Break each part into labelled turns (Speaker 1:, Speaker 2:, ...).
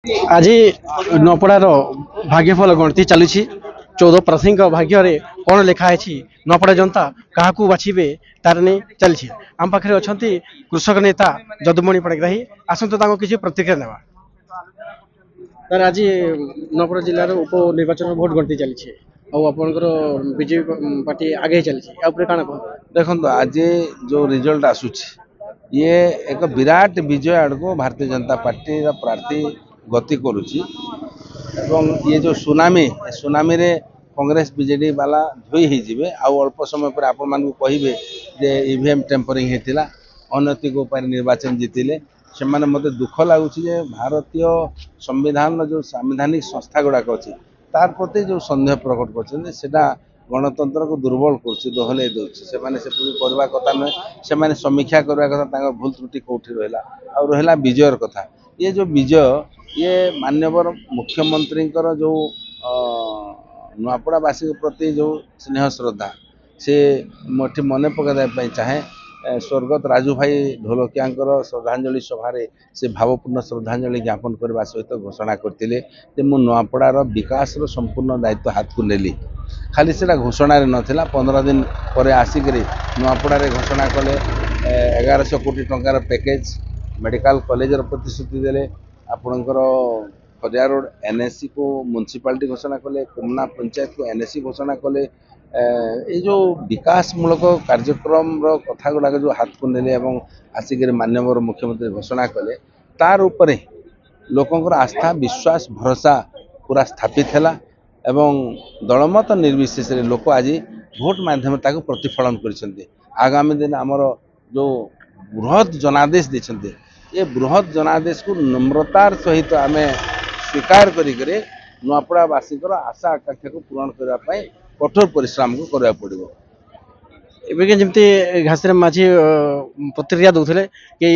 Speaker 1: आज नपड़ार भाग्यफल गणति चली 14 प्रार्थी भाग्य कौन लिखाई नपड़ा जनता क्या बाछे तार नहीं चली आम पाखे अच्छा कृषक नेता जदुमणि पाणिग्राही आसतु किसी प्रतिक्रिया ना सर। आज नपड़ा जिलार उप निर्वाचन भोट गणति चली बीजेपी पार्टी आगे चली कौन
Speaker 2: देखो आज जो रिजल्ट आसूची ये एक विराट विजय आड़क भारतीय जनता पार्टी प्रार्थी गति करुच्ची ये जो सुनामी रे कांग्रेस बीजेडी वाला धोई होइजिबे आउ अल्प समय पर आपण मानकु कहिबे जे ईवीएम टेम्परिंग हेतिला अनैतिक उपाय निर्वाचन जीतिले से माने मते दुख लागुची जे भारतीय संविधान जो संवैधानिक संस्था गुड़ाक अच्छी तार प्रति जो संदेह प्रकट कर सेटा गणतंत्र को दुर्बल कर दोहले से करवा कथा नुहे से समीक्षा करवा कथा भूल त्रुटि कौटी रहा और रहा विजयर कथा ये जो विजय ये माननीय मुख्यमंत्री जो नुआपड़ावासी प्रति जो स्नेह श्रद्धा से मोटी मन पकड़ चाहे स्वर्गत राजू भाई ढोलकिया श्रद्धांजलि सभा से भावपूर्ण श्रद्धांजलि ज्ञापन करने सहित घोषणा करते मु नुआपड़ार विकास संपूर्ण दायित्व हाथ को नेली खाली से घोषण नाला 15 दिन पर आसिक नुआपड़ा घोषणा कले 1100 कोटी टंकार पैकेज मेडिकल कॉलेजर प्रतिश्रुति देले आपणकर खरिया रोड एनएससी को म्युनिसिपालिटी घोषणा कले कुमना पंचायत को एनएससी घोषणा कले ये जो विकास मूलक कार्यक्रम कथा गुड़ाक जो हाथ को नेले आसिक माननीय मुख्यमंत्री घोषणा कले तार उपरे लोकंर आस्था विश्वास भरोसा पूरा स्थापित है एवं दलमत निर्विशेष लोक आज भोट माध्यम प्रतिफलन कर आगामी दिन आमर जो बृहत जनादेश देते ये बृहत जनादेश को नम्रतार सहित आम स्वीकार करें नुआपड़ावासी आशा आकांक्षा को पूरण करने कठोर परिश्रम को करने पड़ो।
Speaker 1: एवं जमी घासराम माझी प्रतिक्रिया दौले कि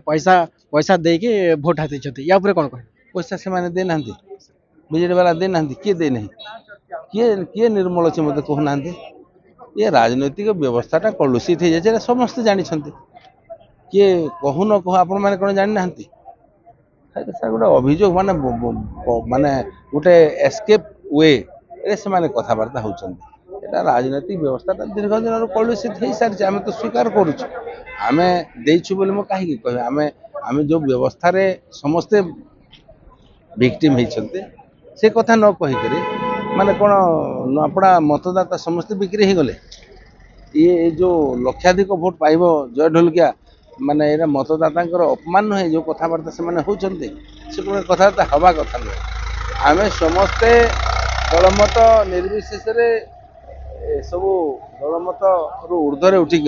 Speaker 1: पैसा पैसा देके भोट हाथी या कौन कह
Speaker 2: पैसा से देना बीजेडी वाला देना किए दे नहीं किए निर्मल अच्छे मत कहना ये राजनैतिक व्यवस्थाटा कलुषित हो जाए समस्ते जानते किए कहू न कह आपण मैंने कौन जानी ना गोटे अभियोग माने माने गोटे एस्केप वे से कथबार्ता होती राजनैतिक व्यवस्था दीर्घ दिन कलुषित हो सारी आम तो स्वीकार करुँ देचु बोली कहीं कह आम जो व्यवस्था समस्ते विक्टिम होते से कथा न कहीकि माने कौन नुआपड़ा मतदाता समस्ते बिक्री हो गले ये जो लक्षाधिक भोट पाइब जय ढोलकिया माने ये मतदाता अपमान नुहे जो कथबार्ता से होती से कथबार्ता हवा कथा नुहे आम समस्ते दलमत निर्विशेष सब दलमत ऊर्ध्वे उठिक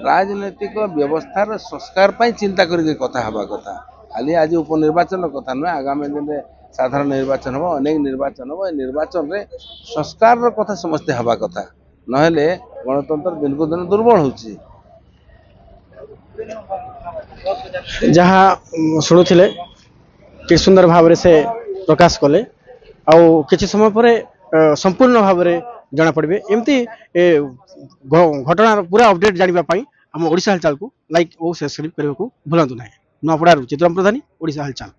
Speaker 2: राजनैतिक व्यवस्थार संस्कार पर चिंता करके कथा हवा कथा खाली आज उपनिर्वाचन कथा नुहे आगामी दिन में साधारण निर्वाचन हम अनेक निर्वाचन हम निर्वाचन रे संस्कार कथा समस्ते हवा कथा नहेले गणतंत्र दिन को दिन दुर्बल होची
Speaker 1: जहाँ शुणुले कि सुंदर भाव से प्रकाश कले आउ किसी समय पर संपूर्ण भाव में जना पड़े एमती घटनार पूरा अपडेट जानापी आम ओडिशा हालचाल को लाइक और सब्सक्राइब करने को भूलु ना। नुआपड़ा चित्रम प्रधानी ओडिशा हालचाल।